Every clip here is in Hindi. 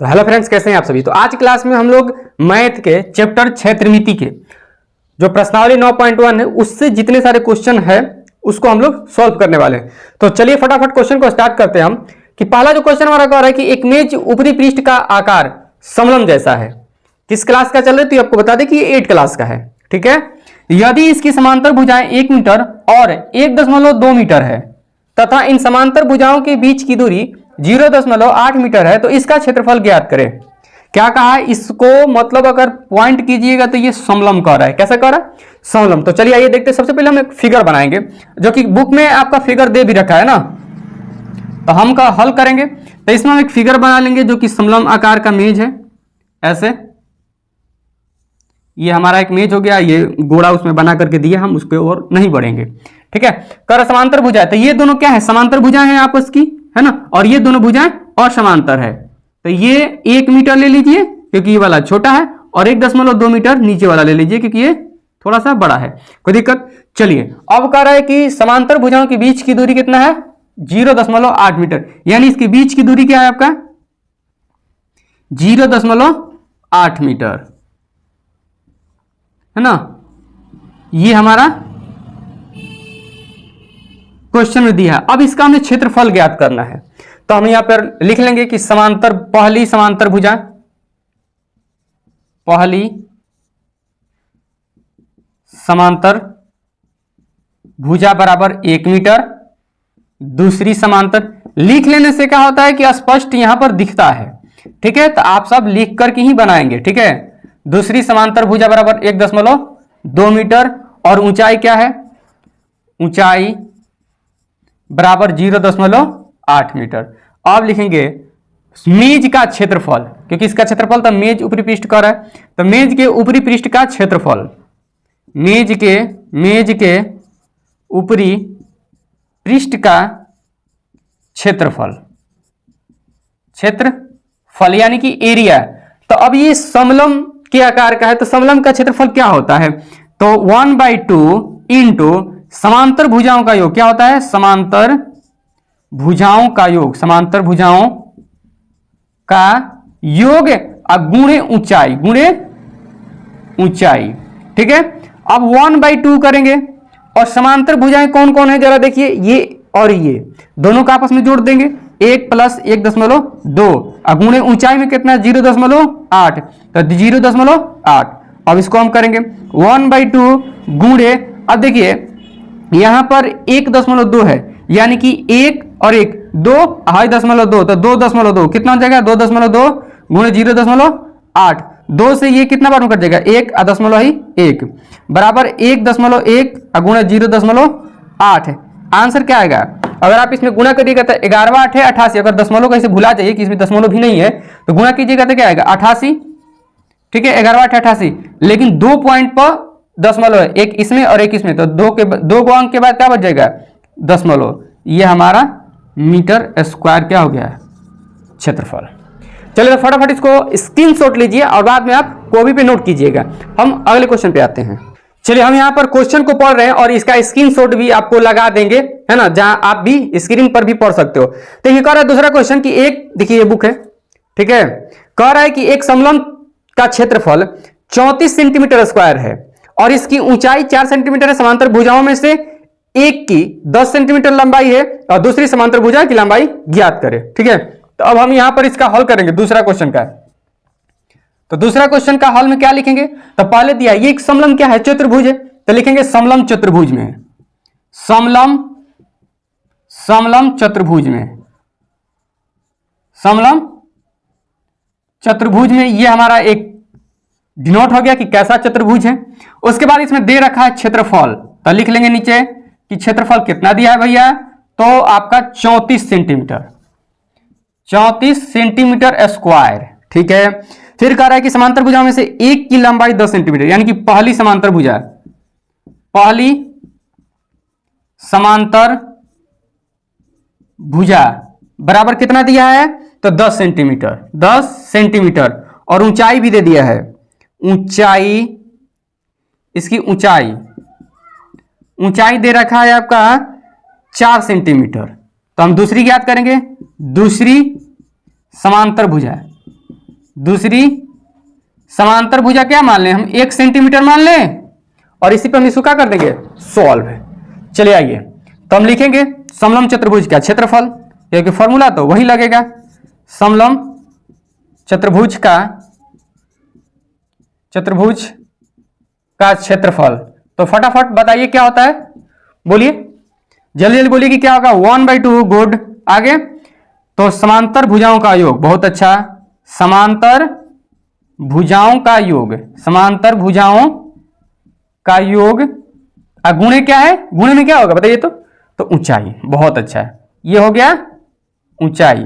तो हेलो फ्रेंड्स, कैसे हैं आप सभी। तो आज क्लास में हम लोग मैथ के चैप्टर क्षेत्रमिति के जो प्रश्नावली 9.1 है उससे जितने सारे क्वेश्चन है उसको हम लोग सॉल्व करने वाले हैं। तो चलिए फटाफट क्वेश्चन को स्टार्ट करते हैं हम। कि पहला जो क्वेश्चन हमारा कह रहा है कि एक मेज ऊपरी पृष्ठ का आकार समलंब जैसा है। किस क्लास का चल रहा है तो आपको बता दें कि ये 8 क्लास का है। ठीक है, यदि इसकी समांतर भुजाएं 1 मीटर और 1.2 मीटर है तथा इन समांतर भुजाओं के बीच की दूरी 0.8 मीटर है तो इसका क्षेत्रफल ज्ञात करें। क्या कहा है इसको, मतलब अगर पॉइंट कीजिएगा तो ये समलंब कह रहा है। कैसा कह रहा है? समलंब। तो चलिए आइए देखते हैं। सबसे पहले हम एक फिगर बनाएंगे जो कि बुक में आपका फिगर दे भी रखा है ना, तो हम का हल करेंगे। तो इसमें हम एक फिगर बना लेंगे जो कि समलंब आकार का मेज है। ऐसे ये हमारा एक मेज हो गया, ये गोड़ा उसमें बना करके दिया, हम उसके और नहीं बढ़ेंगे। ठीक है, कर समांतर भुजाएं, तो ये दोनों क्या है? समांतर भुजाएं हैं आपस की, है ना, और ये दोनों भुजाएं असमांतर है। तो ये 1 मीटर ले लीजिए क्योंकि ये वाला छोटा है, और 1.2 मीटर नीचे वाला ले लीजिए क्योंकि ये थोड़ा सा बड़ा है। कोई दिक्कत? चलिए अब कह रहा है कि समांतर भुजाओं के बीच की दूरी कितना है? 0.8 मीटर, यानी इसके बीच की दूरी क्या है आपका? 0.8 मीटर, है ना। ये हमारा क्वेश्चन में दिया है। अब इसका हमें क्षेत्रफल ज्ञात करना है। तो हम यहां पर लिख लेंगे कि पहली समांतर भुजा बराबर 1 मीटर। दूसरी समांतर लिख लेने से क्या होता है कि स्पष्ट यहां पर दिखता है। ठीक है, तो आप सब लिख करके ही बनाएंगे। ठीक है, दूसरी समांतर भुजा बराबर 1.2 मीटर और ऊंचाई क्या है? ऊंचाई बराबर 0.8 मीटर। अब लिखेंगे मेज का क्षेत्रफल, क्योंकि इसका क्षेत्रफल तो मेज ऊपरी पृष्ठ का है, तो मेज के ऊपरी पृष्ठ का क्षेत्रफल, मेज के ऊपरी पृष्ठ का क्षेत्रफल यानी कि एरिया। तो अब ये समलंब के आकार का है, तो समलंब का क्षेत्रफल क्या होता है? तो 1/2 इंटू समांतर भुजाओं का योग क्या होता है? समांतर भुजाओं का योग गुणे ऊंचाई। ठीक है, अब 1/2 करेंगे और समांतर भुजाएं कौन कौन है जरा देखिए, ये और ये दोनों का आपस में जोड़ देंगे, 1 + 1.2 गुणे ऊंचाई में कितना? 0.8, तो 0.8। अब इसको हम करेंगे 1/2 गुणे, अब देखिए यहां पर 1.2 है, यानी कि 1 और 1 2, 2.2, तो 2.2 कितना हो जाएगा? 2.2 गुणे 0.8, 2 से ये कितना बार में कट जाएगा? 1.1 बराबर 1.1 गुणे 0.8। आंसर क्या आएगा? अगर आप इसमें गुणा करिएगा तो 11 8 है 88। अगर दशमलव कैसे भुला जाइए कि इसमें दशमलव भी नहीं है, तो गुणा कीजिएगा तो क्या आएगा? 88। ठीक है, 11 8 88, लेकिन 2 पॉइंट पर दशमलव है, एक इसमें और एक इसमें, तो 2 अंक के बाद क्या बच जाएगा? दशमलव। ये हमारा मीटर स्क्वायर क्या हो गया? क्षेत्रफल। चलिए तो फटाफट इसको स्क्रीनशॉट लीजिए और बाद में आप कॉपी पे नोट कीजिएगा। हम अगले क्वेश्चन पे आते हैं। चलिए हम यहाँ पर क्वेश्चन को पढ़ रहे हैं और इसका स्क्रीनशॉट भी आपको लगा देंगे, है ना, जहां आप भी स्क्रीन पर भी पढ़ सकते हो। तो ये कह रहा है दूसरा क्वेश्चन कि एक, देखिए ये बुक है, ठीक है, कह रहा है कि एक समलंब का क्षेत्रफल 34 सेंटीमीटर स्क्वायर है और इसकी ऊंचाई 4 सेंटीमीटर है। समांतर भुजाओं में से एक की 10 सेंटीमीटर लंबाई है और दूसरी समांतर भुजा की लंबाई ज्ञात करें। ठीक है, तो अब हम यहां पर इसका हल करेंगे दूसरा क्वेश्चन का। तो दूसरा क्वेश्चन का हल में क्या लिखेंगे? तो पहले दिया ये एक समलंब क्या है? चतुर्भुज है, तो लिखेंगे समलंब चतुर्भुज में, समलंब चतुर्भुज में ये हमारा एक डिनोट हो गया कि कैसा चतुर्भुज है। उसके बाद इसमें दे रखा है क्षेत्रफल, तो लिख लेंगे नीचे कि क्षेत्रफल कितना दिया है भैया? तो आपका 34 सेंटीमीटर स्क्वायर। ठीक है, फिर कह रहा है कि समांतर भुजाओं में से एक की लंबाई 10 सेंटीमीटर, यानी कि पहली समांतर भुजा बराबर कितना दिया है? तो 10 सेंटीमीटर और ऊंचाई भी दे दिया है। इसकी ऊंचाई दे रखा है आपका 4 सेंटीमीटर। तो हम दूसरी ज्ञात करेंगे, दूसरी समांतर भुजा दूसरी समांतर भुजा क्या मान लें हम, 1 सेंटीमीटर मान लें, और इसी पर हम इसको क्या कर देंगे, सॉल्व है। चलिए आइए, तो हम लिखेंगे समलंब चतुर्भुज का क्षेत्रफल, क्योंकि फॉर्मूला तो वही लगेगा, समलंब चतुर्भुज का क्षेत्रफल। तो फटाफट बताइए क्या होता है, बोलिए जल्दी जल्दी बोलिए कि क्या होगा। 1/2, गुड। आगे, तो समांतर भुजाओं का योग, बहुत अच्छा, समांतर भुजाओं का योग, समांतर भुजाओं का योग। गुणे क्या है, गुणे में क्या होगा बताइए तो ऊंचाई, बहुत अच्छा है, ये हो गया ऊंचाई।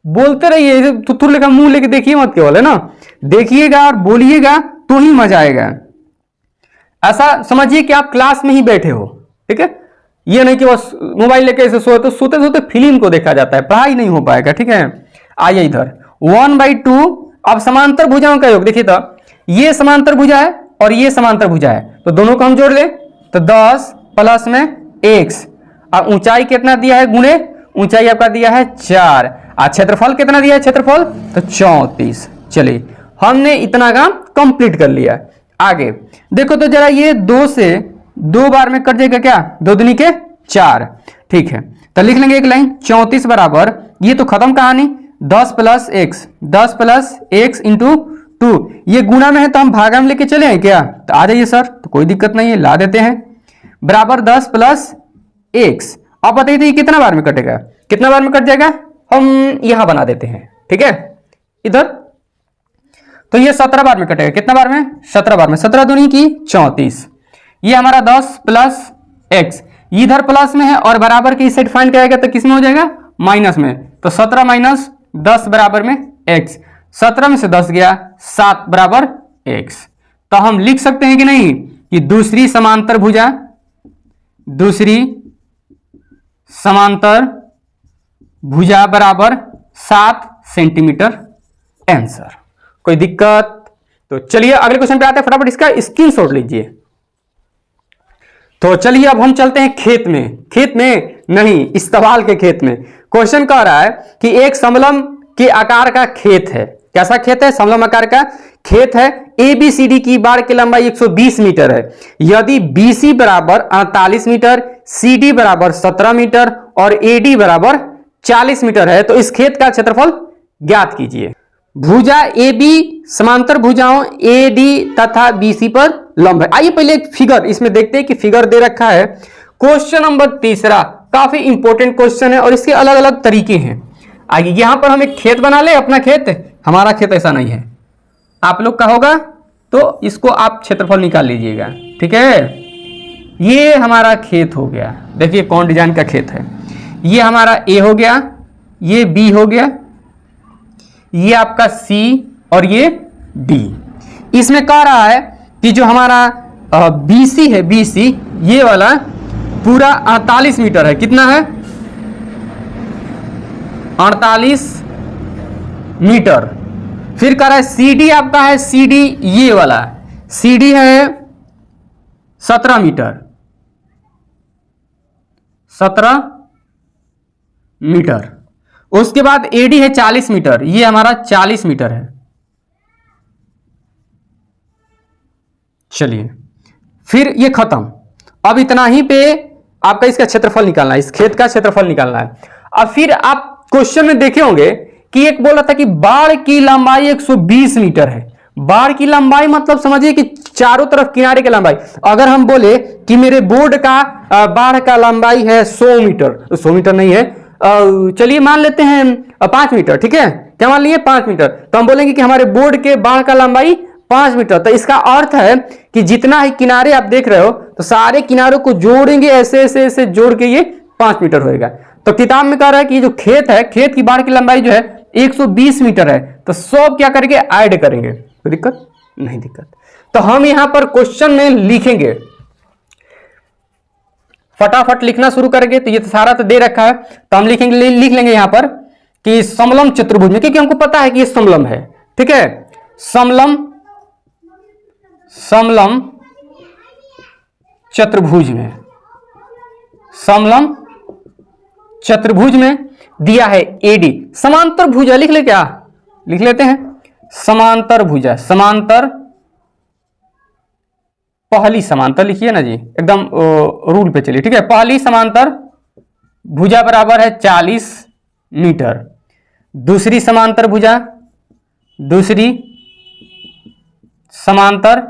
बोलते रहिए, थुथुर लेकर मुंह लेके देखिए मत केवल, है ना, देखिएगा और बोलिएगा तो ही मजा आएगा। ऐसा समझिए कि आप क्लास में ही बैठे हो, ठीक है, ये नहीं कि बस मोबाइल लेके ऐसे सोए, तो सोते सोते फिल्म को देखा जाता है, पढ़ाई नहीं हो पाएगा, ठीक है। आइए इधर 1/2, अब समांतर भुजाओं का योग देखिए, तो ये समांतर भुजा है और ये समांतर भुजा है, तो दोनों को हम जोड़ लें तो 10 प्लस में x। अब ऊंचाई कितना दिया है, गुणे ऊंचाई आपका दिया है 4, और क्षेत्रफल कितना दिया है, क्षेत्रफल तो 34। चलिए हमने इतना काम कंप्लीट कर लिया। आगे देखो तो जरा, ये 2 से 2 बार में कट जाएगा क्या, 2 दूनी के 4, ठीक है, तो लिख लेंगे एक लाइन, 34 बराबर, ये तो खत्म कहानी, 10 प्लस x इंटू 2, ये गुणा में है तो हम भागा में लेके चले हैं क्या, तो आ जाइए सर, तो कोई दिक्कत नहीं है, ला देते हैं, बराबर 10 प्लस x। अब बताइए तो ये कितना बार में कटेगा, कितना बार में कट जाएगा, हम यहां बना देते हैं, ठीक है, इधर, तो ये 17 बार में कटेगा, कितना बार में, 17 बार में, 17 दूनी की 34, ये हमारा 10 प्लस x, इधर प्लस में है और बराबर की इस साइड फाइंड कराएगा तो किस में हो जाएगा, माइनस में, तो 17 माइनस 10 बराबर में x, 17 में से 10 गया, 7 बराबर x। तो हम लिख सकते हैं कि नहीं कि दूसरी समांतर भुजा बराबर 7 सेंटीमीटर, आंसर। कोई दिक्कत, तो चलिए अगले क्वेश्चन पे आते हैं, फटाफट इसका स्क्रीनशॉट लीजिए। तो चलिए अब हम चलते हैं खेत में नहीं, इस सवाल के खेत में। क्वेश्चन कह रहा है कि एक समलंब के आकार का खेत है, कैसा खेत है, समलंब आकार का खेत है, ABCD की बाड़ की लंबाई 120 मीटर है, यदि BC बराबर 48 मीटर, CD बराबर 17 मीटर और AD बराबर 40 मीटर है, तो इस खेत का क्षेत्रफल ज्ञात कीजिए। भुजा AB समांतर भुजाओं AD तथा BC पर लंब है। आइए पहले एक फिगर इसमें देखते हैं कि फिगर दे रखा है। क्वेश्चन नंबर 3 काफी इंपॉर्टेंट क्वेश्चन है और इसके अलग अलग तरीके हैं। आइए यहां पर हम एक खेत बना ले, अपना खेत, हमारा खेत ऐसा नहीं है, आप लोग का होगा, तो इसको आप क्षेत्रफल निकाल लीजिएगा, ठीक है। ये हमारा खेत हो गया, देखिए कौन डिजाइन का खेत है, ये हमारा A हो गया, ये B हो गया, ये आपका C और ये D। इसमें कह रहा है कि जो हमारा BC है, BC ये वाला पूरा 48 मीटर है, कितना है, 48 मीटर। फिर कह रहा है CD आपका है, CD ये वाला CD है 17 मीटर, 17 मीटर। उसके बाद AD है 40 मीटर, ये हमारा 40 मीटर है। चलिए फिर ये खत्म, अब इतना ही पे आपका इसका क्षेत्रफल निकालना है, इस खेत का क्षेत्रफल निकालना है। अब फिर आप क्वेश्चन में देखे होंगे कि एक बोल रहा था कि बाड़ की लंबाई 120 मीटर है। बाड़ की लंबाई मतलब समझिए कि चारों तरफ किनारे की लंबाई। अगर हम बोले कि मेरे बोर्ड का बाड़ का लंबाई है 100 मीटर, 100 मीटर नहीं है, चलिए मान लेते हैं 5 मीटर, ठीक है, क्या मान लिए 5 मीटर, तो हम बोलेंगे कि हमारे बोर्ड के बाड़ का लंबाई 5 मीटर। तो इसका अर्थ है कि जितना ही किनारे आप देख रहे हो, तो सारे किनारों को जोड़ेंगे, ऐसे ऐसे ऐसे जोड़ के ये 5 मीटर होएगा। तो किताब में कह रहा है कि जो खेत है, खेत की बाड़ की लंबाई जो है 120 मीटर है, तो सब क्या करेंगे, ऐड करेंगे। कोई दिक्कत नहीं, दिक्कत। तो हम यहां पर क्वेश्चन में लिखेंगे, फटाफट लिखना शुरू करेंगे। तो ये सारा तो दे रखा है, तो हम लिखेंगे, लिख लेंगे यहां पर कि समलंब चतुर्भुज में, क्योंकि हमको पता है कि ये समलंब है, ठीक है, समलंब चतुर्भुज में, समलंब चतुर्भुज में दिया है AD। समांतर भुजा लिख ले, क्या लिख लेते हैं, समांतर भुजा, समांतर, पहली समांतर लिखिए ना जी, एकदम रूल पे चलिए, ठीक है। पहली समांतर भुजा बराबर है 40 मीटर, दूसरी समांतर भुजा, दूसरी समांतर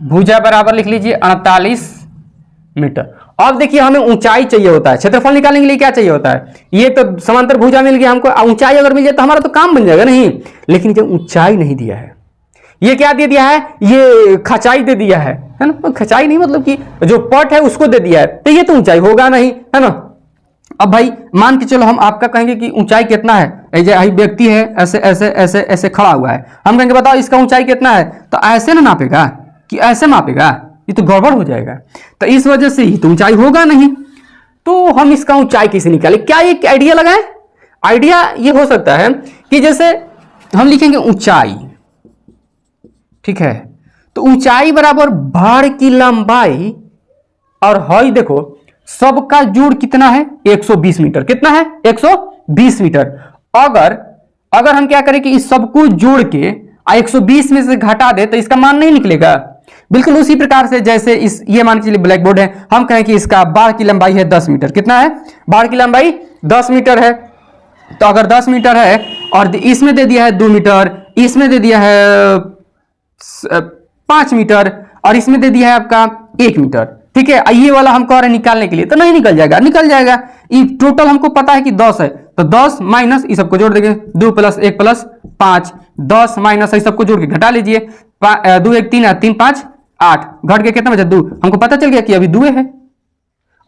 भुजा बराबर लिख लीजिए 48 मीटर। अब देखिए हमें ऊंचाई चाहिए होता है, क्षेत्रफल निकालने के लिए क्या चाहिए होता है, ये तो समांतर भुजा मिल गया हमको, ऊंचाई अगर मिल जाए तो हमारा तो काम बन जाएगा नहीं, लेकिन जब ऊंचाई नहीं दिया है, ये क्या दे दिया है, ये खचाई दे दिया है ना, खचाई नहीं मतलब कि जो पट है उसको दे दिया है, तो ये तो ऊंचाई होगा नहीं, है ना। अब भाई मान के चलो हम आपका कहेंगे कि ऊंचाई कितना है, व्यक्ति है ऐसे ऐसे ऐसे ऐसे खड़ा हुआ है, हम कहेंगे बताओ इसका ऊंचाई कितना है, तो ऐसे ना नापेगा कि ऐसे मापेगा, ये तो गड़बड़ हो जाएगा, तो इस वजह से ही तो ऊंचाई होगा नहीं। तो हम इसका ऊंचाई कैसे निकालें, क्या ये आइडिया लगाएं, आइडिया ये हो सकता है कि जैसे हम लिखेंगे ऊंचाई, ठीक है, तो ऊंचाई बराबर भार की लंबाई और हई देखो सबका जोड़ कितना है 120 मीटर, कितना है 120 मीटर। अगर हम क्या करें कि इस सबको जोड़ के 120 में से घटा दे तो इसका मान नहीं निकलेगा। बिल्कुल उसी प्रकार से जैसे इस ये मान के चलिए ब्लैक बोर्ड है, हम कहें कि इसका बाढ़ की लंबाई है 10 मीटर, कितना है बाढ़ की लंबाई 10 मीटर है, तो अगर 10 मीटर है और इसमें दे दिया है 2 मीटर, इसमें दे दिया है 5 मीटर और इसमें दे दिया है आपका 1 मीटर, ठीक है, ये वाला हम कह रहे हैं निकालने के लिए, तो नहीं निकल जाएगा, निकल जाएगा, ये टोटल हमको पता है कि 10 है, तो 10 माइनस इस सबको जोड़ देंगे, 2 + 1 + 5, 10 माइनस इस सबको जोड़ के घटा लीजिए, 2 1 3 3 5 8, घट के कितना बचा 2, हमको पता चल गया कि अभी 2 है।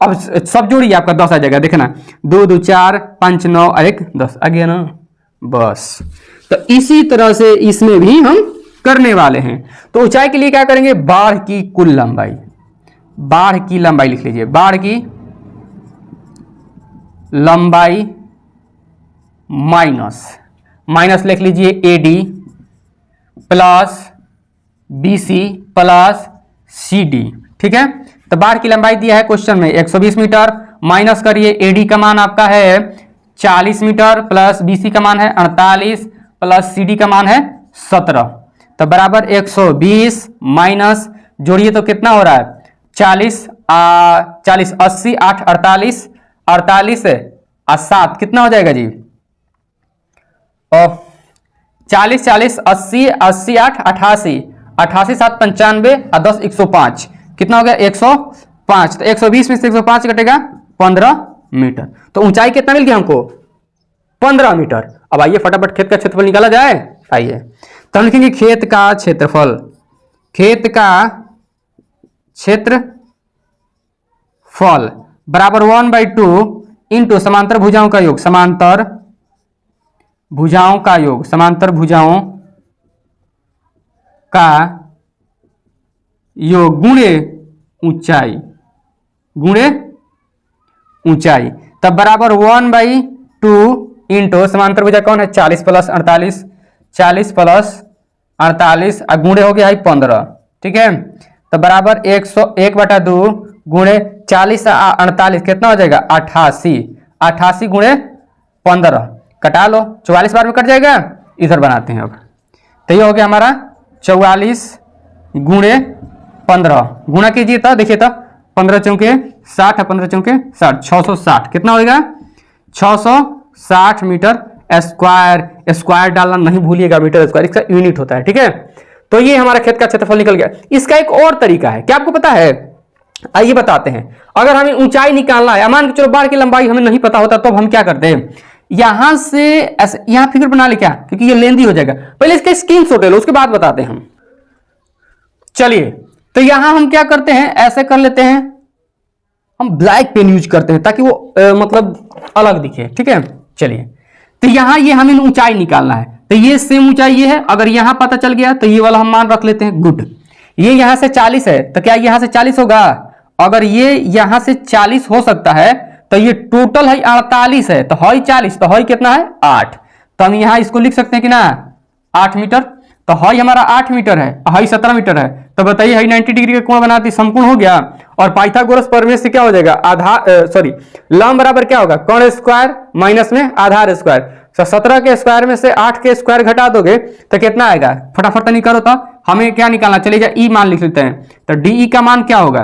अब सब जोड़िए आपका 10 आ जाएगा, देखना 2 2 4 5 9 और 1 10 आ गया ना, बस। तो इसी तरह से इसमें भी हम करने वाले हैं। तो ऊंचाई के लिए क्या करेंगे, बाढ़ की कुल लंबाई, बाढ़ की लंबाई लिख लीजिए, बाढ़ की लंबाई माइनस लिख लीजिए AD plus BC plus CD, ठीक है। तो बाढ़ की लंबाई दिया है क्वेश्चन में 120 मीटर, माइनस करिए AD का मान आपका है 40 मीटर प्लस BC का मान है 48 प्लस CD का मान है 17, तो बराबर 120 माइनस जोड़िए तो कितना हो रहा है 40 40 80 8 48 48 और 7 कितना हो जाएगा जी, 40 40 80 80 8 88 88 7 95 और 10 105, कितना हो गया 105, तो 120 में से 105 कटेगा 15 मीटर। तो ऊंचाई कितना मिल गया हमको 15 मीटर। अब आइए फटाफट खेत का क्षेत्रफल निकाला जाए, आइए तो हम लिखेंगे खेत का क्षेत्रफल, खेत का क्षेत्रफल बराबर 1/2 इंटू समांतर भुजाओं का योग, समांतर भुजाओं का योग, समांतर भुजाओं का योग गुणे ऊंचाई, गुणे ऊंचाई, तब बराबर 1/2 इंटू समांतर भुजा कौन है 40 + 48, 40 + 48 और गुणे हो गया 15, ठीक है, तो बराबर 101/2 गुणे 40 और 48 कितना हो जाएगा 88, 88 गुणे 15 कटा लो, 44 बार में कट जाएगा, इधर बनाते हैं अब, तो ये हो गया हमारा 44 गुणे 15, गुणा कीजिए तो देखिए तो 15 चौके 60 और 15 चौके 60, 660 कितना होगा 660 मीटर स्क्वायर, स्क्वायर डालना नहीं भूलिएगा, मीटर स्क्वायर इसका यूनिट होता है, ठीक है। तो ये हमारा खेत का क्षेत्रफल निकल गया। इसका एक और तरीका है, क्या आपको पता है, आइए बताते हैं। अगर हमें ऊंचाई निकालना है, मान के चलो बाढ़ की लंबाई हमें नहीं पता होता तो हम क्या करते हैं, यहां से ऐसे यहां फिगर बना ले क्या, क्योंकि ये लेंदी हो जाएगा, पहले इसके स्क्रीनशॉट ले लो उसके बाद बताते हैं हम। चलिए तो यहां हम क्या करते हैं, ऐसे कर लेते हैं, हम ब्लैक पेन यूज करते हैं ताकि वो मतलब अलग दिखे, ठीक है। चलिए तो यहां ये हमें ऊंचाई निकालना है, तो ये सेम ऊंचाई ये है, अगर यहां पता चल गया तो ये वाला हम मान रख लेते हैं, गुड। ये यहां से 40 है तो क्या यहां से 40 होगा, अगर ये यहां से 40 हो सकता है तो ये टोटल है 48 है, तो हई 40 तो हई कितना है 8, तो हम यहां इसको लिख सकते हैं कि ना 8 मीटर, तो हई हमारा 8 मीटर है, हई 17 मीटर है, तो बताइए हई 90 डिग्री का कोण बनाती संपूर्ण हो गया, और पाइथागोरस प्रमेय से क्या हो जाएगा आधार लंब बराबर क्या होगा कर्ण स्क्वायर माइनस में आधार स्क्वायर, तो 17 के स्क्वायर में से 8 के स्क्वायर घटा दोगे तो कितना आएगा, फटाफट तो नहीं करो तो हमें क्या निकालना, चलिए जा ई मान लिख लेते हैं। तो डी का मान क्या होगा,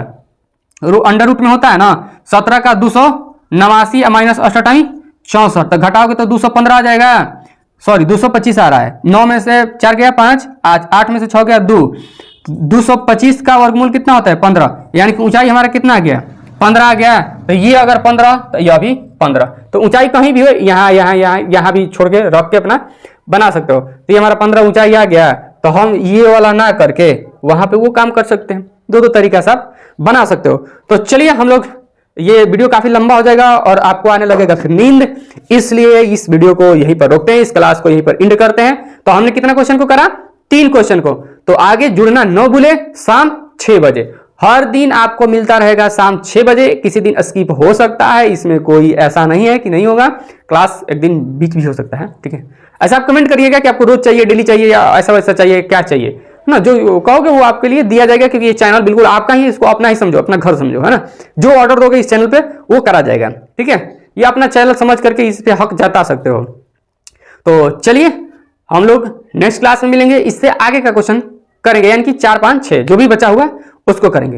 अंडर रूट में होता है ना, 17 का 289 माइनस 8 64, तो घटाओगे तो 215 आ जाएगा, सॉरी 225 आ रहा है। 9 में से 4 गया 5, 8 में से 6 गया 2, 225 का वर्गमूल कितना होता है 15, यानी कि ऊंचाई हमारा कितना आ गया 15 आ गया। तो ये अगर 15 तो यह भी 15, तो ऊंचाई कहीं भी हो, यहाँ भी छोड़ के रख के अपना बना सकते हो। तो ये हमारा 15 ऊंचाई आ गया, तो हम ये वाला ना करके वहां पे वो काम कर सकते हैं। दो तरीका से आप बना सकते हो। तो चलिए हम लोग, ये वीडियो काफी लंबा हो जाएगा और आपको आने लगेगा फिर नींद, इसलिए इस वीडियो को यहीं पर रोकते हैं, इस क्लास को यहीं पर एंड करते हैं। तो हमने कितना क्वेश्चन को करा, 3 क्वेश्चन को। तो आगे जुड़ना न भूले, शाम 6 बजे हर दिन आपको मिलता रहेगा, शाम 6 बजे। किसी दिन स्किप हो सकता है, इसमें कोई ऐसा नहीं है कि नहीं होगा, क्लास एक दिन बीच भी हो सकता है, ठीक है। ऐसा आप कमेंट करिएगा कि आपको रोज चाहिए, डेली चाहिए, या ऐसा वैसा चाहिए, क्या चाहिए ना, जो कहोगे वो आपके लिए दिया जाएगा, क्योंकि ये चैनल बिल्कुल आपका ही, इसको अपना ही समझो, अपना घर समझो, है ना। जो ऑर्डर दोगे इस चैनल पे वो करा जाएगा, ठीक है। ये अपना चैनल समझ करके इस पे हक जता सकते हो। तो चलिए हम लोग नेक्स्ट क्लास में मिलेंगे, इससे आगे का क्वेश्चन करेंगे, यानी कि 4, 5, 6 जो भी बचा हुआ उसको करेंगे।